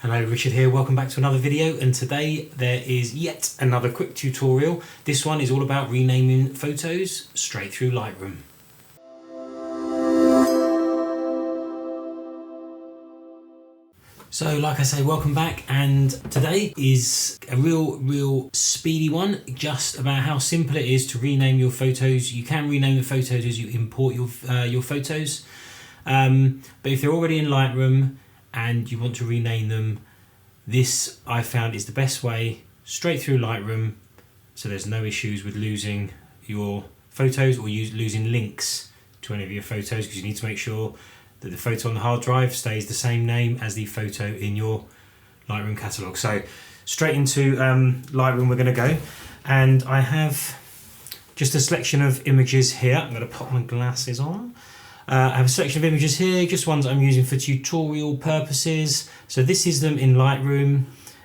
Hello, Richard here, welcome back to another video, and today there is yet another quick tutorial. This one is all about renaming photos straight through Lightroom. So like I say, welcome back, and today is a real speedy one, just about how simple it is to rename your photos. You can rename the photos as you import your photos, but if they're already in Lightroom and you want to rename them, this I found is the best way, straight through Lightroom, so there's no issues with losing your photos or losing links to any of your photos, because you need to make sure that the photo on the hard drive stays the same name as the photo in your Lightroom catalogue. So straight into Lightroom we're going to go, and I have just a selection of images here. I'm going to pop my glasses on. I have a selection of images here, just ones I'm using for tutorial purposes. So this is them in Lightroom,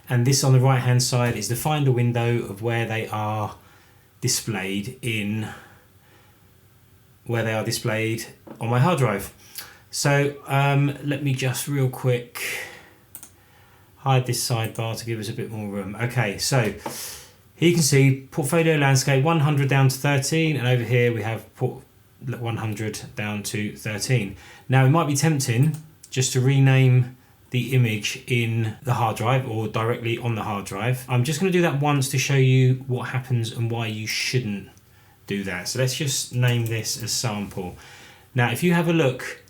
and this on the right hand side is the Finder window of where they are displayed on my hard drive. So let me just real quick hide this sidebar to give us a bit more room. Okay, so here you can see portfolio landscape 100 down to 13, and over here we have 100 down to 13. Now it might be tempting just to rename the image in the hard drive or directly on the hard drive. I'm just going to do that once to show you what happens and why you shouldn't do that. So let's just name this as sample. Now if you have a look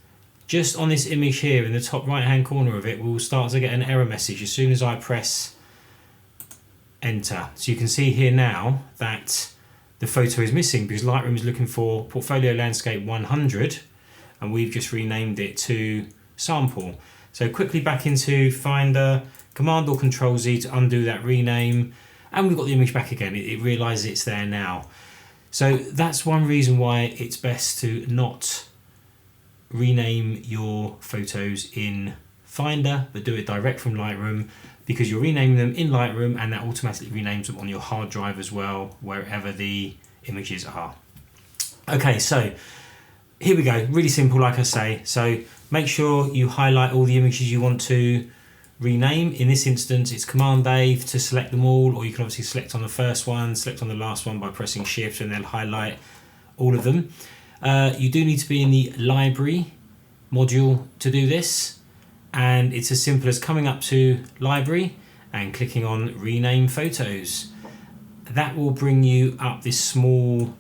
just on this image here in the top right hand corner of it, we'll start to get an error message as soon as I press enter. So you can see here now that the photo is missing because Lightroom is looking for portfolio landscape 100 and we've just renamed it to sample. So quickly back into Finder, Command or Control Z to undo that rename, and we've got the image back again. It realizes it's there now. So that's one reason why it's best to not rename your photos in Finder, but do it direct from Lightroom, because you're renaming them in Lightroom and that automatically renames them on your hard drive as well, wherever the images are. Okay, so here we go, really simple like I say. So make sure you highlight all the images you want to rename. In this instance it's Command A to select them all, or you can obviously select on the first one, select on the last one by pressing Shift and then highlight all of them. You do need to be in the library module to do this, and it's as simple as coming up to library and clicking on rename photos. That will bring you up this small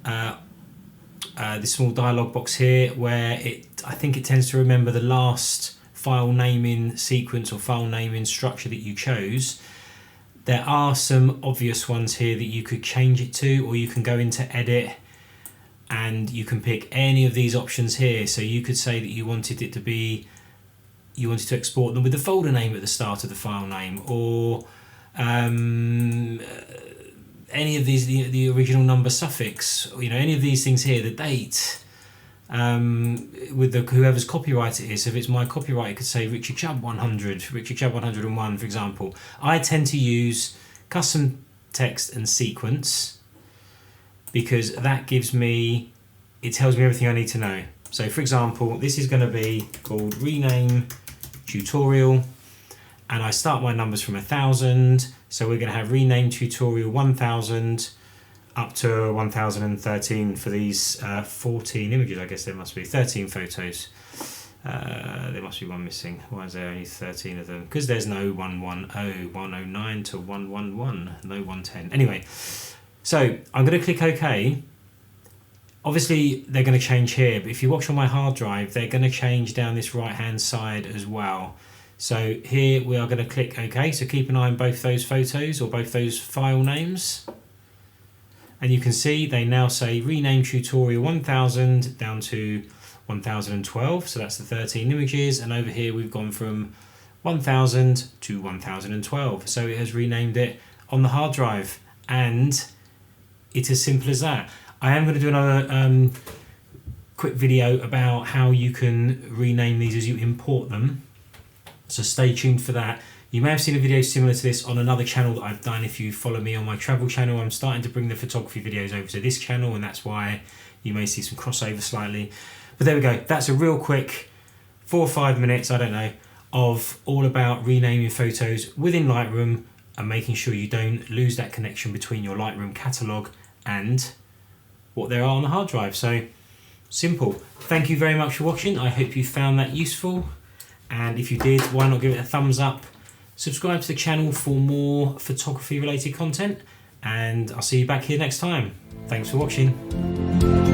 dialog box here where I think it tends to remember the last file naming sequence or file naming structure that you chose. There are some obvious ones here that you could change it to, or you can go into edit and you can pick any of these options here. So you could say that you wanted to export them with the folder name at the start of the file name, or any of these, the original number suffix, any of these things here, the date, with whoever's copyright it is. So if it's my copyright, it could say Richard Chubb 100, Richard Chubb 101, for example. I tend to use custom text and sequence because that tells me everything I need to know. So for example, this is going to be called rename tutorial, and I start my numbers from 1000. So we're going to have rename tutorial 1000 up to 1013 for these 14 images. I guess there must be 13 photos. There must be one missing. Why is there only 13 of them? Because there's no 110, 109 to 111, no 110. Anyway, so I'm going to click OK. Obviously they're going to change here, but if you watch on my hard drive, they're going to change down this right hand side as well. So here we are going to click OK. So keep an eye on both those photos or both those file names. And you can see they now say rename tutorial 1000 down to 1012. So that's the 13 images. And over here we've gone from 1000 to 1012. So it has renamed it on the hard drive, and it's as simple as that. I am going to do another quick video about how you can rename these as you import them, so stay tuned for that. You may have seen a video similar to this on another channel that I've done. If you follow me on my travel channel, I'm starting to bring the photography videos over to this channel, and that's why you may see some crossover slightly. But there we go, that's a real quick 4 or 5 minutes, I don't know, of all about renaming photos within Lightroom and making sure you don't lose that connection between your Lightroom catalogue and what there are on the hard drive. So simple. Thank you very much for watching. I hope you found that useful, and if you did, why not give it a thumbs up, subscribe to the channel for more photography related content, and I'll see you back here next time. Thanks for watching.